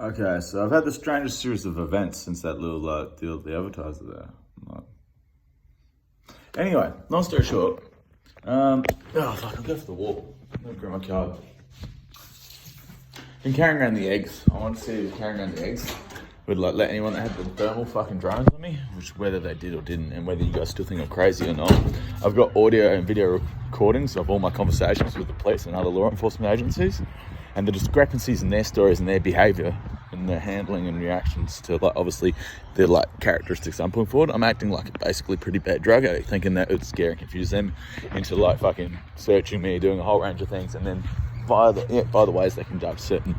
Okay, so I've had the strangest series of events since that little deal with the advertiser there. Like- Anyway, long story short, oh fuck, I'll go for the wall. I'm gonna grab my card. Been carrying around the eggs. I want to see if carrying around the eggs would like let anyone that had the thermal fucking drones on me, which whether they did or didn't, and whether you guys still think I'm crazy or not. I've got audio and video recordings of all my conversations with the police and other law enforcement agencies, and the discrepancies in their stories and their behaviour and their handling and reactions to like obviously the like characteristics I'm putting forward. I'm acting like a basically pretty bad drug addict, thinking that it would scare and confuse them into like fucking searching me, doing a whole range of things, and then by the ways they conduct certain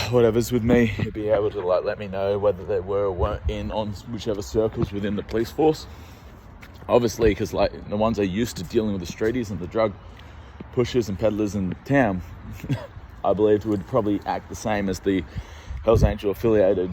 whatever's with me, you'd be able to like let me know whether they were or weren't in on whichever circles within the police force. Obviously, because like the ones are used to dealing with the streeties and the drug pushers and peddlers in town, I believed would probably act the same as the Hells Angel affiliated,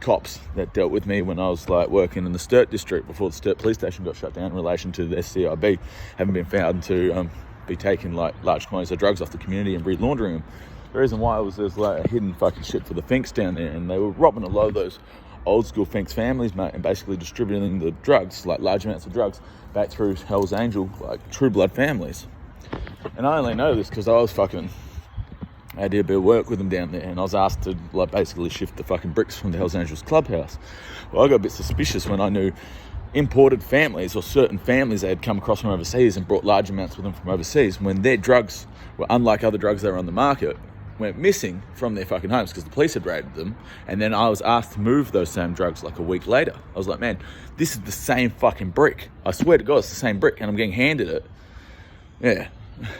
cops that dealt with me when I was like working in the Sturt district before the Sturt police station got shut down in relation to their CIB having been found to be taking like large quantities of drugs off the community and re-laundering them. The reason why was there's like a hidden fucking shit for the Finks down there, and they were robbing a lot of those old school Finks families, mate, and basically distributing the drugs, like large amounts of drugs, back through Hells Angel, like True Blood families. And I only know this because I did a bit of work with them down there, and I was asked to like basically shift the fucking bricks from the Hells Angels clubhouse. Well, I got a bit suspicious when I knew imported families or certain families that had come across from overseas and brought large amounts with them from overseas, when their drugs were unlike other drugs that were on the market, went missing from their fucking homes because the police had raided them. And then I was asked to move those same drugs like a week later. I was like, man, this is the same fucking brick. I swear to God, it's the same brick, and I'm getting handed it. Yeah,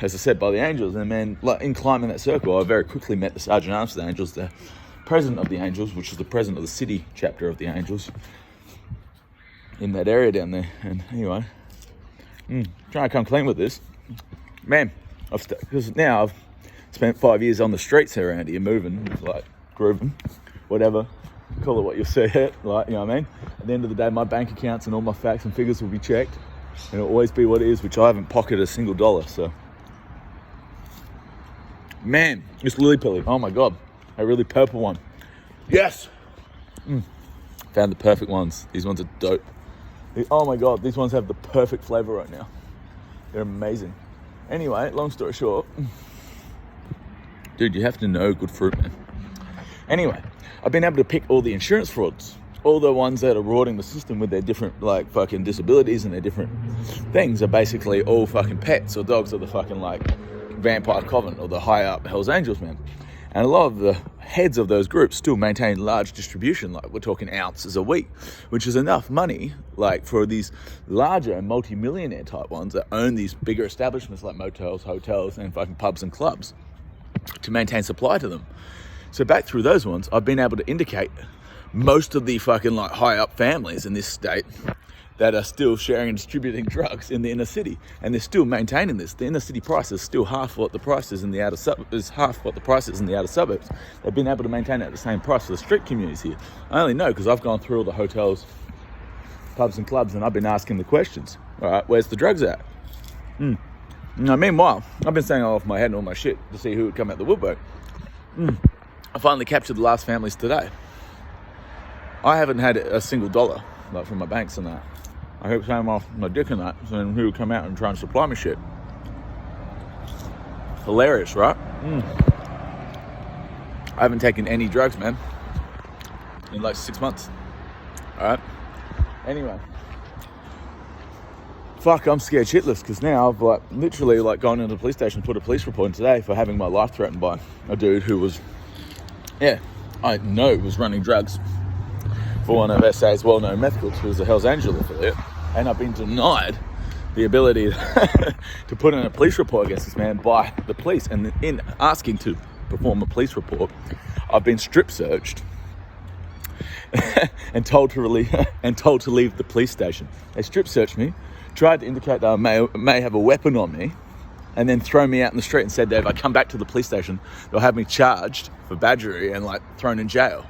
as I said, by the Angels. And man, like in climbing that circle, I very quickly met the Sergeant Arms of the Angels, the president of the Angels, which is the president of the city chapter of the Angels in that area down there. And anyway, trying to come clean with this, man. Because now I've spent 5 years on the streets around here, moving, like grooving, whatever, call it what you see it, like, you know what I mean? At the end of the day, my bank accounts and all my facts and figures will be checked, and it'll always be what it is, which I haven't pocketed a single dollar. So, man, this Lily Pilly, oh my God, a really purple one. Yes! Found the perfect ones. These ones are dope. Oh my God, these ones have the perfect flavor right now. They're amazing. Anyway, long story short, dude, you have to know good fruit, man. Anyway, I've been able to pick all the insurance frauds, all the ones that are rorting the system with their different like fucking disabilities and their different things are basically all fucking pets or dogs of the fucking like Vampire Coven or the high up Hells Angels, man. And a lot of the heads of those groups still maintain large distribution, like we're talking ounces a week, which is enough money, like for these larger and multi-millionaire type ones that own these bigger establishments like motels, hotels, and fucking pubs and clubs to maintain supply to them. So back through those ones, I've been able to indicate most of the fucking like high up families in this state that are still sharing and distributing drugs in the inner city, and they're still maintaining this. The inner city price is still half what the price is in the outer suburbs. They've been able to maintain it at the same price for the street communities here. I only know because I've gone through all the hotels, pubs and clubs, and I've been asking the questions. All right, where's the drugs at? Now, meanwhile, I've been saying off my head and all my shit to see who would come out the woodwork. I finally captured the last families today. I haven't had a single dollar like from my banks and that. I kept saying off my dick and that, so then who would come out and try and supply me shit? Hilarious, right? I haven't taken any drugs, man, in like 6 months. All right. Anyway, fuck, I'm scared shitless because now I've like literally like gone into the police station, put a police report in today for having my life threatened by a dude who was, I know was running drugs for one of SA's well-known meth cooks, who was a Hells Angel affiliate, and I've been denied the ability to put in a police report against this man by the police. And in asking to perform a police report, I've been strip searched and told to leave the police station. They strip searched me, tried to indicate that I may have a weapon on me, and then thrown me out in the street and said that if I come back to the police station, they'll have me charged for badgery and like thrown in jail.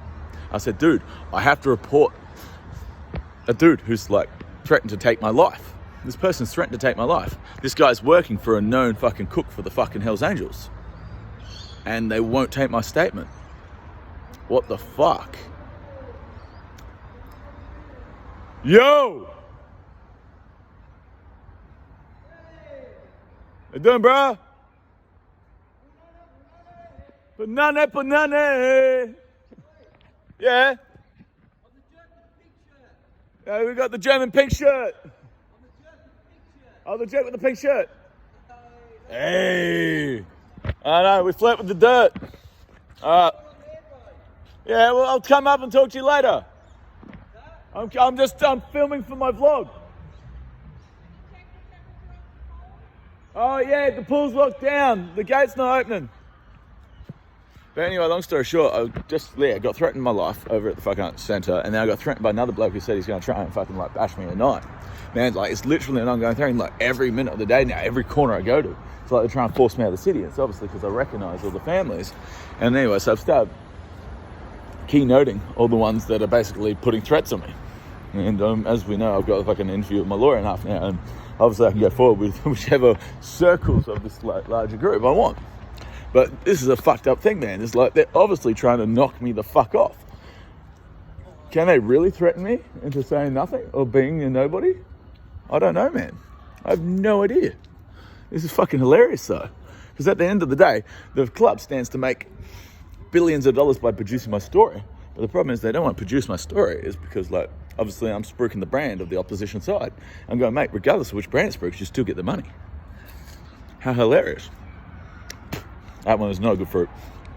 I said, dude, I have to report a dude who's like threatened to take my life. This person's threatened to take my life. This guy's working for a known fucking cook for the fucking Hells Angels. and they won't take my statement. What the fuck? Yo! How you doing, bro? Banana. Yeah. Yeah, we got the German pink shirt. Oh, the Jet with the pink shirt. Hey. I know, we flirt with the dirt. Yeah, well, I'll come up and talk to you later. I'm filming for my vlog. Oh yeah, the pool's locked down. The gate's not opening. But anyway, long story short, I got threatened in my life over at the fucking centre, and then I got threatened by another bloke who said he's going to try and fucking like bash me at night. Man, like it's literally an ongoing thing. Like every minute of the day now, every corner I go to, it's like they're trying to force me out of the city. It's obviously because I recognise all the families. And anyway, so I've started keynoting all the ones that are basically putting threats on me. And as we know, I've got a fucking interview with my lawyer in half an hour, and obviously I can go forward with whichever circles of this like larger group I want. But this is a fucked up thing, man. It's like they're obviously trying to knock me the fuck off. Can they really threaten me into saying nothing or being a nobody? I don't know, man. I have no idea. This is fucking hilarious, though. Because at the end of the day, the club stands to make billions of dollars by producing my story. But the problem is they don't want to produce my story is because, like, obviously I'm spruiking the brand of the opposition side. I'm going, mate, regardless of which brand it spruiks, you still get the money. How hilarious. That one is not good fruit.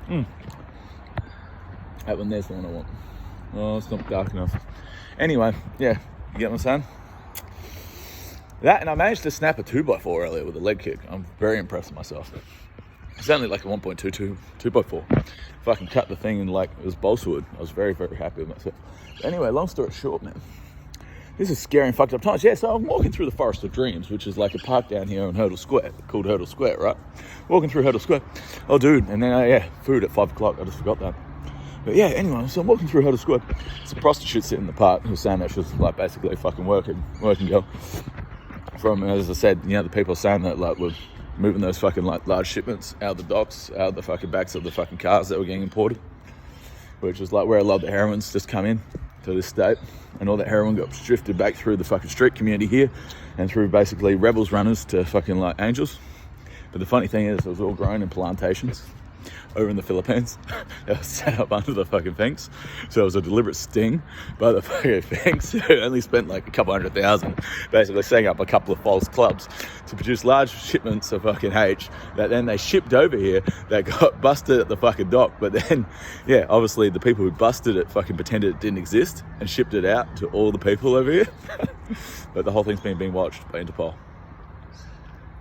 That one there's the one I want. Oh, it's not dark enough. Anyway, yeah, you get what I'm saying? That, and I managed to snap a 2x4 earlier with a leg kick. I'm very impressed with myself. It's only like a 1.22 2x4. Fucking cut the thing in like it was balsa wood. I was very, very happy with myself. But anyway, long story short, man. This is scary and fucked up times. Yeah, so I'm walking through the Forest of Dreams, which is like a park down here in Hurdle Square, called Hurdle Square, right? Walking through Hurdle Square. Oh, dude, and then, food at 5 o'clock. I just forgot that. But yeah, anyway, so I'm walking through Hurdle Square. It's a prostitute sitting in the park who was saying that she was like basically a fucking working girl. From, as I said, you know, the people saying that like we're moving those fucking like large shipments out of the docks, out of the fucking backs of the fucking cars that were getting imported, which is like where a lot of the heroin's just come in to this state, and all that heroin got drifted back through the fucking street community here and through basically rebels runners to fucking like angels. But the funny thing is it was all grown in plantations over in the Philippines. It was set up under the fucking Finks. So it was a deliberate sting by the fucking Finks who only spent like a couple $100,000 basically setting up a couple of false clubs to produce large shipments of fucking H that then they shipped over here that got busted at the fucking dock. But then, yeah, obviously the people who busted it fucking pretended it didn't exist and shipped it out to all the people over here. But the whole thing's being watched by Interpol.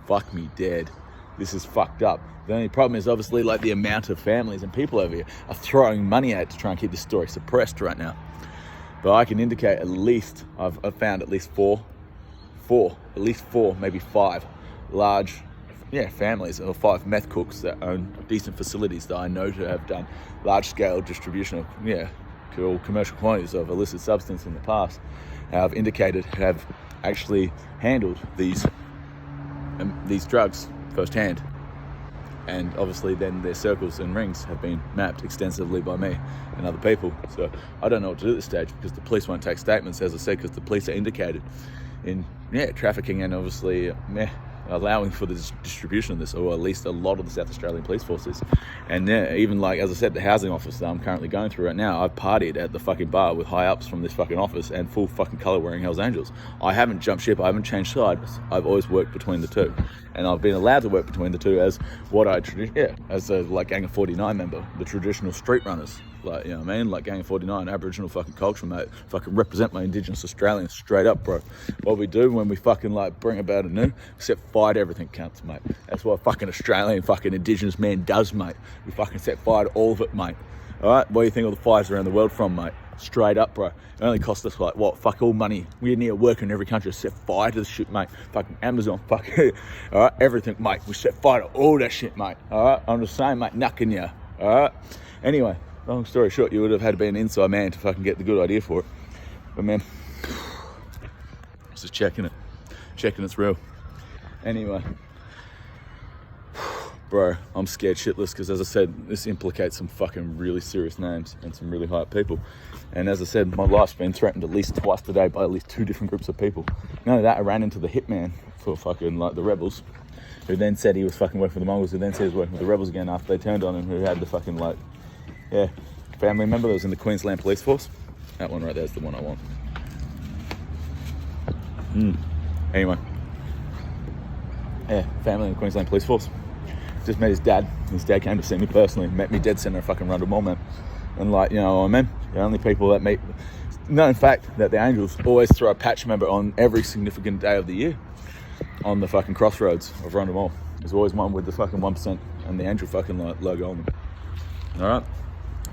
Fuck me dead. This is fucked up. The only problem is obviously like the amount of families and people over here are throwing money at it to try and keep this story suppressed right now. But I can indicate at least, I've found at least four, maybe 5 large, families or 5 meth cooks that own decent facilities that I know to have done large scale distribution of, commercial quantities of illicit substance in the past. Have indicated have actually handled these drugs firsthand, and obviously then their circles and rings have been mapped extensively by me and other people. So I don't know what to do at this stage because the police won't take statements, as I said, because the police are indicated in trafficking and obviously allowing for the distribution of this, or at least a lot of the South Australian police forces. And even like, as I said, the housing office that I'm currently going through right now, I've partied at the fucking bar with high ups from this fucking office and full fucking colour wearing Hells Angels. I haven't jumped ship, I haven't changed sides. I've always worked between the two. And I've been allowed to work between the two as what I, as a like Gang of 49 member, the traditional street runners. Like, you know what I mean? Like Gang of 49, Aboriginal fucking culture, mate. Fucking represent my Indigenous Australians straight up, bro. What we do when we fucking like bring about a new, set fire to everything counts, mate. That's what a fucking Australian fucking Indigenous man does, mate. We fucking set fire to all of it, mate. Alright? Where do you think all the fires around the world from, mate? Straight up, bro. It only cost us like, what, fuck all money. We're near work in every country to set fire to the shit, mate. Fucking Amazon, fuck it. Alright? Everything, mate. We set fire to all that shit, mate. Alright? I'm just saying, mate, knucking you. Alright? Anyway. Long story short, you would have had to be an inside man to fucking get the good idea for it. But man, just checking it's real. Anyway, bro, I'm scared shitless because, as I said, this implicates some fucking really serious names and some really high up people. And as I said, my life's been threatened at least twice today by at least 2 different groups of people. None of that, I ran into the hitman for fucking like the rebels, who then said he was fucking working for the Mongols, who then said he was working with the rebels again after they turned on him, who had the fucking like, yeah, family member that was in the Queensland Police Force. That one right there is the one I want. Anyway. Yeah, family in the Queensland Police Force. Just met his dad. His dad came to see me personally. Met me dead centre of fucking Rundle Mall, man. And like, you know what I mean? The only people that meet... Known fact that the Angels always throw a patch member on every significant day of the year on the fucking crossroads of Rundle Mall. There's always one with the fucking 1% and the Angel fucking like logo on them. Alright?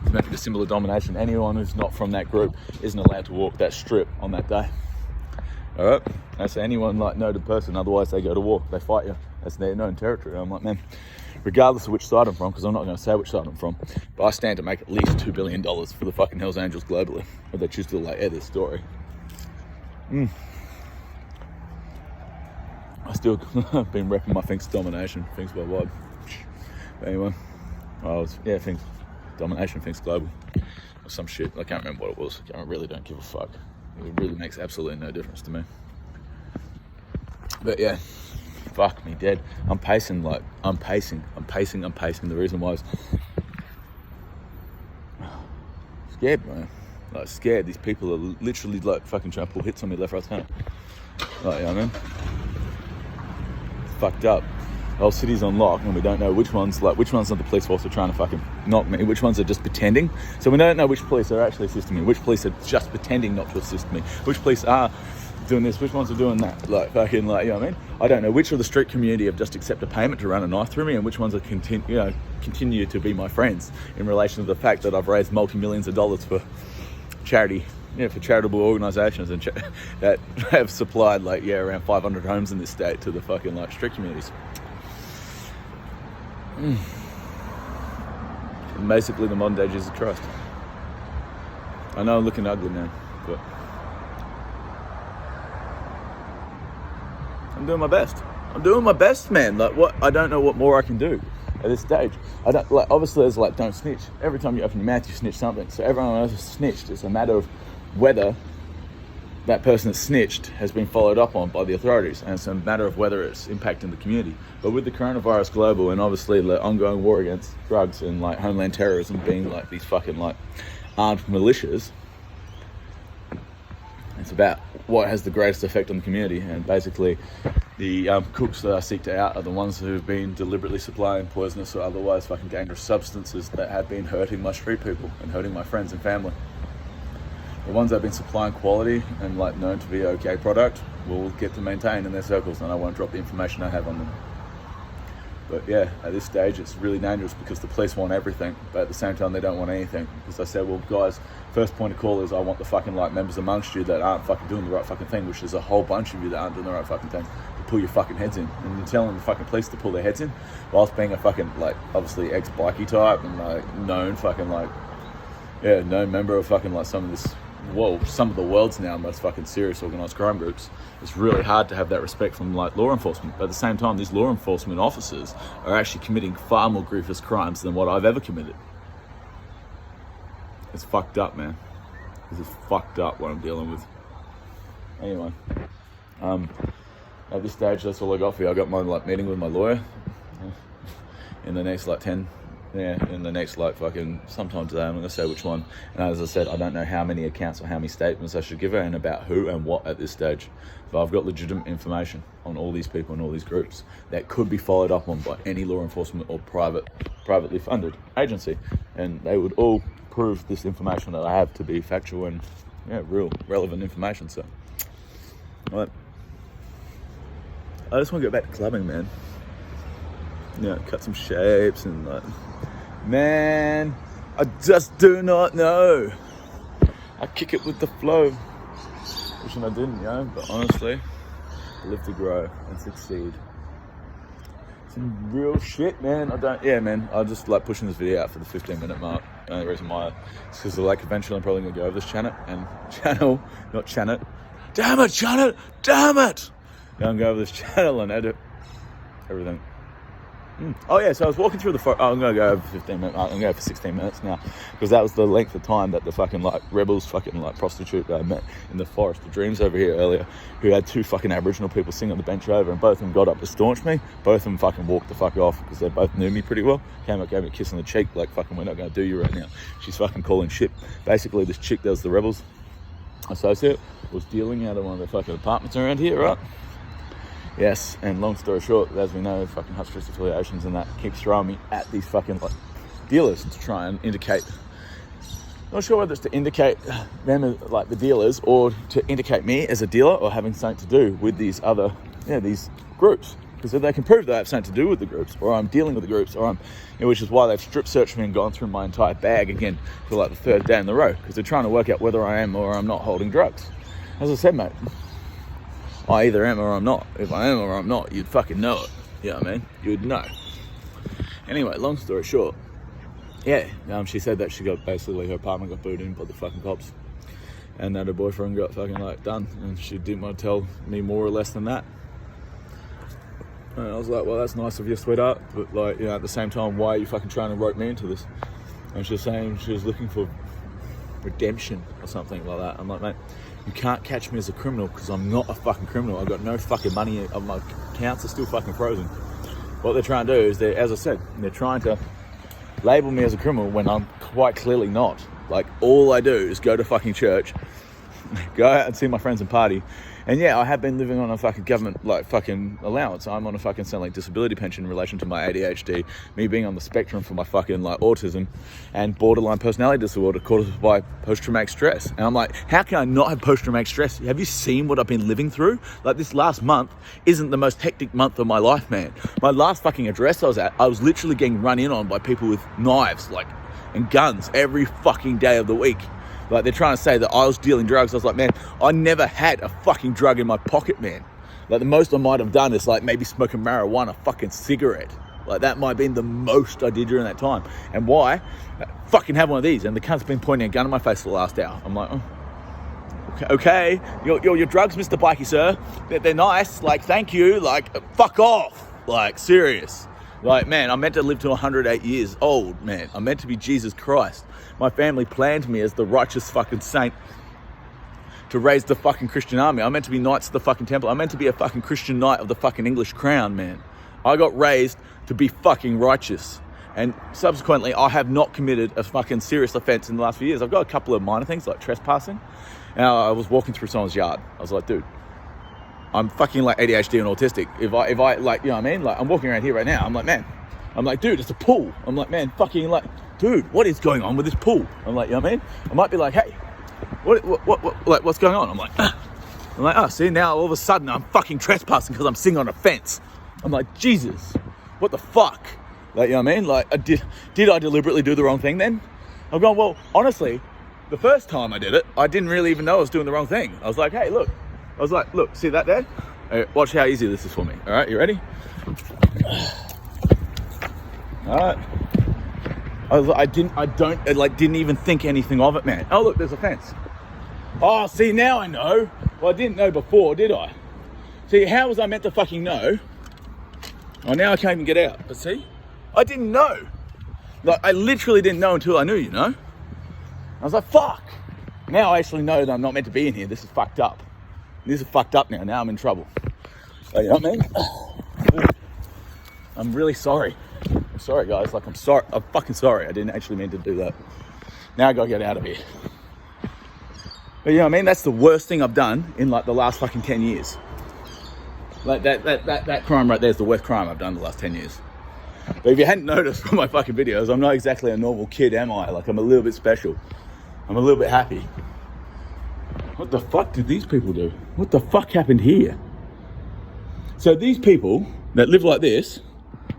It's meant to be a symbol of domination. Anyone who's not from that group isn't allowed to walk that strip on that day. Alright? That's anyone like noted person, otherwise they go to war, they fight you. That's their known territory. I'm like, man, regardless of which side I'm from, because I'm not going to say which side I'm from, but I stand to make at least $2 billion for the fucking Hells Angels globally, if they choose to like air this story. I still been repping my Finks domination, Finks worldwide. But anyway, Finks domination, Finks global, or some shit. I can't remember what it was. I really don't give a fuck. It really makes absolutely no difference to me. But yeah, fuck me dead. I'm pacing. The reason why is scared, man. Like scared. These people are literally like fucking trying to pull hits on me left, right, center. Like, you know what I mean? It's fucked up. The whole city's on lock and we don't know which ones are the police force are trying to fucking knock me, which ones are just pretending. So we don't know which police are actually assisting me, which police are just pretending not to assist me, which police are doing this, which ones are doing that. Like fucking like, you know what I mean? I don't know which of the street community have just accepted payment to run a knife through me and which ones are continue to be my friends in relation to the fact that I've raised multi-millions of dollars for charity. For charitable organisations and that have supplied around 500 homes in this state to the fucking street communities. And basically the modern day Jesus Christ. I know I'm looking ugly now, but I'm doing my best. I'm doing my best, man. I don't know what more I can do at this stage. I don't obviously there's don't snitch. Every time you open your mouth you snitch something. So everyone else has snitched. It's a matter of whether that person that snitched has been followed up on by the authorities, and it's a matter of whether it's impacting the community. But with the coronavirus global and obviously the ongoing war against drugs and homeland terrorism being these fucking armed militias, it's about what has the greatest effect on the community. And basically the cooks that I seek to out are the ones who've been deliberately supplying poisonous or otherwise fucking dangerous substances that have been hurting my street people and hurting my friends and family. The ones that have been supplying quality and known to be okay product will get to maintain in their circles, and I won't drop the information I have on them. But yeah, at this stage it's really dangerous because the police want everything, but at the same time they don't want anything. Because I said, well guys, first point of call is I want the fucking members amongst you that aren't fucking doing the right fucking thing, which is a whole bunch of you that aren't doing the right fucking thing, to pull your fucking heads in. And you're telling the fucking police to pull their heads in, whilst being a fucking obviously ex-bikie type and known fucking known member of fucking some of this. Well, some of the world's now most fucking serious organised crime groups. It's really hard to have that respect from law enforcement. But at the same time, these law enforcement officers are actually committing far more grievous crimes than what I've ever committed. It's fucked up, man. This is fucked up what I'm dealing with. Anyway, at this stage, that's all I got for you. I got my meeting with my lawyer in the next in the next fucking sometime today. I'm going to say which one. And as I said, I don't know how many accounts or how many statements I should give her and about who and what at this stage. But I've got legitimate information on all these people and all these groups that could be followed up on by any law enforcement or privately funded agency. And they would all prove this information that I have to be factual and real relevant information. So I just want to go back to clubbing, man. Cut some shapes and man, I just do not know. I kick it with the flow. Wishing I didn't, but honestly, I live to grow and succeed. Some real shit, man. I just pushing this video out for the 15-minute mark. The only reason why is because eventually I'm probably gonna go over this channel. Damn it! I'm going over this channel and edit everything. Oh yeah, so I was walking through the forest. I'm gonna go over 15 minutes. I'm gonna go for 16 minutes now, because that was the length of time that the fucking like rebels, fucking like prostitute that I met in the Forest of Dreams over here earlier, who had 2 fucking Aboriginal people sitting on the bench over, and both of them got up to staunch me. Both of them fucking walked the fuck off because they both knew me pretty well. Came up, gave me a kiss on the cheek, like fucking, we're not gonna do you right now. She's fucking calling shit. Basically, this chick that was the rebels associate was dealing out of one of the fucking apartments around here, right? Yes, and long story short, as we know, fucking Hut Street affiliations and that keeps throwing me at these fucking like dealers to try and indicate. Not sure whether it's to indicate them as like the dealers or to indicate me as a dealer or having something to do with these other, these groups. Because if they can prove that I have something to do with the groups, or I'm dealing with the groups, or which is why they've strip searched me and gone through my entire bag again for like the 3rd day in the row, because they're trying to work out whether I am or I'm not holding drugs. As I said, mate, I either am or I'm not. If I am or I'm not, you'd fucking know it. You know what I mean? You'd know. Anyway, long story short, she said that she got basically her apartment got booted in by the fucking cops, and that her boyfriend got fucking like done, and she didn't want to tell me more or less than that. And I was like, well, that's nice of you, sweetheart, but like, at the same time, why are you fucking trying to rope me into this? And she was saying she was looking for redemption or something like that. I'm like, mate, you can't catch me as a criminal because I'm not a fucking criminal. I've got no fucking money. My accounts are still fucking frozen. What they're trying to do is, as I said, they're trying to label me as a criminal when I'm quite clearly not. Like, all I do is go to fucking church, go out and see my friends and party. And yeah, I have been living on a fucking government, like, fucking allowance. I'm on a fucking Centrelink disability pension in relation to my ADHD, me being on the spectrum for my fucking, like, autism and borderline personality disorder caused by post-traumatic stress. And I'm like, how can I not have post-traumatic stress? Have you seen what I've been living through? Like, this last month isn't the most hectic month of my life, man. My last fucking address I was at, I was literally getting run in on by people with knives, like, and guns every fucking day of the week. Like, they're trying to say that I was dealing drugs. I was like, man, I never had a fucking drug in my pocket, man. Like, the most I might have done is, like, maybe smoke a marijuana fucking cigarette. Like, that might have been the most I did during that time. And why? Fucking have one of these. And the cunt's been pointing a gun in my face for the last hour. I'm like, oh, okay. Your drugs, Mr. Bikey, sir. They're nice. Like, thank you. Like, fuck off. Like, serious. Like, man, I'm meant to live to 108 years old, man. I'm meant to be Jesus Christ. My family planned me as the righteous fucking saint to raise the fucking Christian army. I'm meant to be Knights of the fucking Temple. I'm meant to be a fucking Christian knight of the fucking English crown, man. I got raised to be fucking righteous. And subsequently, I have not committed a fucking serious offense in the last few years. I've got a couple of minor things like trespassing. And I was walking through someone's yard. I was like, dude, I'm fucking like ADHD and autistic. If I like, you know what I mean? Like, I'm walking around here right now. I'm like, man, dude, it's a pool. I'm like, man, fucking like, dude, what is going on with this pool? I'm like, you know what I mean? I might be like, hey, what like, what's going on? I'm like, oh, see, now all of a sudden I'm fucking trespassing because I'm sitting on a fence. I'm like, Jesus, what the fuck? Like, you know what I mean? Like, did I deliberately do the wrong thing then? I'm going, well, honestly, the first time I did it, I didn't really even know I was doing the wrong thing. I was like, hey, look. I was like, look, see that there? Right, watch how easy this is for me. All right, you ready? All right. I didn't even think anything of it, man. Oh, look, there's a fence. Oh, see, now I know. Well, I didn't know before, did I? See, how was I meant to fucking know? Oh, now I can't even get out. But see, I didn't know. Like, I literally didn't know until I knew, you know? I was like, fuck. Now I actually know that I'm not meant to be in here. This is fucked up. This is fucked up now. Now I'm in trouble. You know what I mean? I'm really sorry. I'm sorry, guys. Like, I'm sorry. I'm fucking sorry. I didn't actually mean to do that. Now I gotta get out of here. But you know what I mean? That's the worst thing I've done in like the last fucking 10 years. Like that crime right there is the worst crime I've done in the last 10 years. But if you hadn't noticed from my fucking videos, I'm not exactly a normal kid, am I? Like, I'm a little bit special. I'm a little bit happy. What the fuck did these people do? What the fuck happened here? So these people that live like this,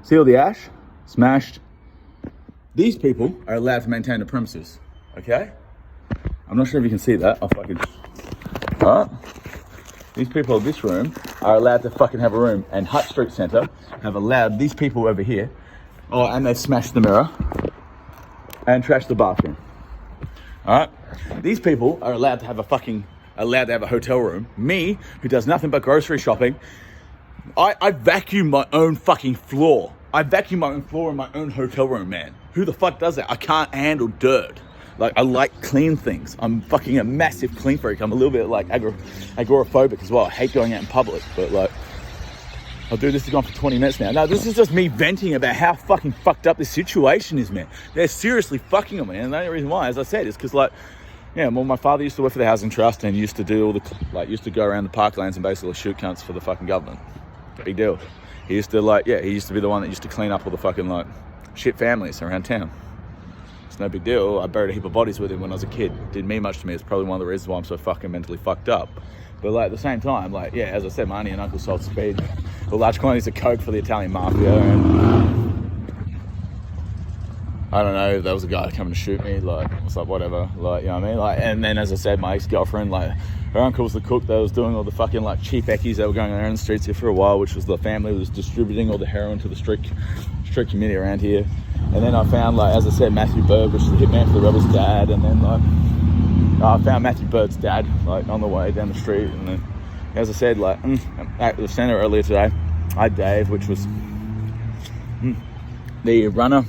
see all the ash? Smashed. These people are allowed to maintain the premises, okay? I'm not sure if you can see that. I'll fucking... Alright? These people in this room are allowed to fucking have a room, and Hut Street Centre have allowed these people over here, oh, and they've smashed the mirror and trashed the bathroom. Alright? These people are allowed to have a hotel room. Me, who does nothing but grocery shopping, I vacuum my own fucking floor. I vacuum my own floor in my own hotel room, man. Who the fuck does that? I can't handle dirt. Like, I like clean things. I'm fucking a massive clean freak. I'm a little bit like agoraphobic as well. I hate going out in public, but like, I'll do this. It's gone for 20 minutes now. No, this is just me venting about how fucking fucked up this situation is, man. They're seriously fucking them, man. And the only reason why, as I said, is because like, yeah, well, my father used to work for the Housing Trust and used to do all the, like, used to go around the parklands and basically shoot cunts for the fucking government. Big deal. He used to like, yeah, he used to be the one that used to clean up all the fucking like shit families around town. It's no big deal. I buried a heap of bodies with him when I was a kid. Didn't mean much to me. It's probably one of the reasons why I'm so fucking mentally fucked up. But like at the same time, like, yeah, as I said, my auntie and uncle sold speed or large quantities of coke for the Italian mafia, and I don't know, there was a guy coming to shoot me, like, it's like, whatever, like, you know what I mean? Like, and then, as I said, my ex-girlfriend, like, her uncle was the cook that was doing all the fucking, like, cheap eckies that were going around the streets here for a while, which was the family that was distributing all the heroin to the street community around here. And then I found, like, as I said, Matthew Bird, which is the hitman for the Rebels' dad, and then, like, I found Matthew Bird's dad, like, on the way down the street, and then, as I said, like, at the centre earlier today, I had Dave, which was the runner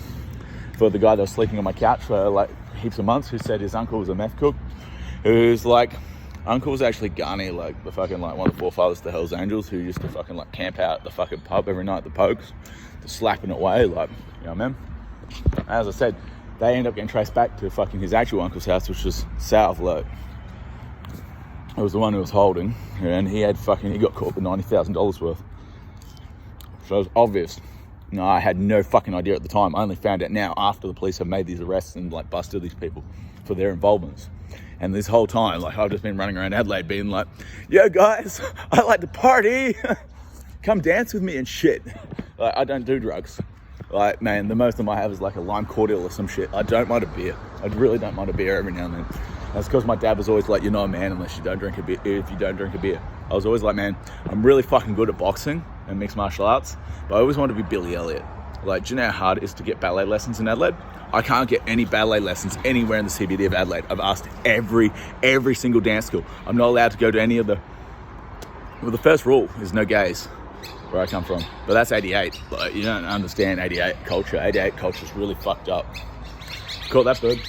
for the guy that was sleeping on my couch for like heaps of months, who said his uncle was a meth cook, who's like, uncle was actually Ghani, like the fucking like one of the forefathers to Hell's Angels, who used to fucking like camp out at the fucking pub every night at the Pokes, just slapping it away, like, you know what I mean? As I said, they end up getting traced back to fucking his actual uncle's house, which was south, like, it was the one who was holding, and he got caught with $90,000 worth. So it was obvious. No, I had no fucking idea at the time. I only found out now after the police have made these arrests and like busted these people for their involvements. And this whole time, like, I've just been running around Adelaide being like, yo guys, I like to party. Come dance with me and shit. Like, I don't do drugs. Like, man, the most of I have is like a lime cordial or some shit. I don't mind a beer. I really don't mind a beer every now and then. That's because my dad was always like, you're not a man unless you don't drink a beer. If you don't drink a beer. I was always like, man, I'm really fucking good at boxing and mixed martial arts, but I always wanted to be Billy Elliot. Like, do you know how hard it is to get ballet lessons in Adelaide? I can't get any ballet lessons anywhere in the CBD of Adelaide. I've asked every single dance school. I'm not allowed to go to any of the... Well, the first rule is no gays, where I come from. But that's 88. Like, you don't understand 88 culture. 88 culture is really fucked up. Caught that bird.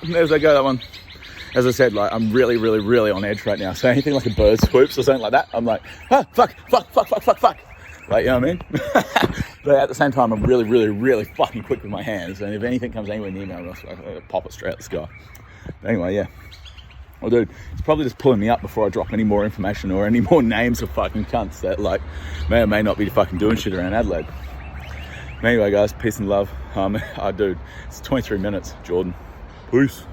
There's I go, that one. As I said, like, I'm really on edge right now. So anything like a bird swoops or something like that, I'm like, fuck. Like, you know what I mean? But at the same time, I'm really fucking quick with my hands. And if anything comes anywhere near me, I'm just like, pop it straight out the sky. But anyway, yeah. Well, dude, it's probably just pulling me up before I drop any more information or any more names of fucking cunts that, like, may or may not be fucking doing shit around Adelaide. But anyway, guys, peace and love. Dude, it's 23 minutes, Jordan. Peace.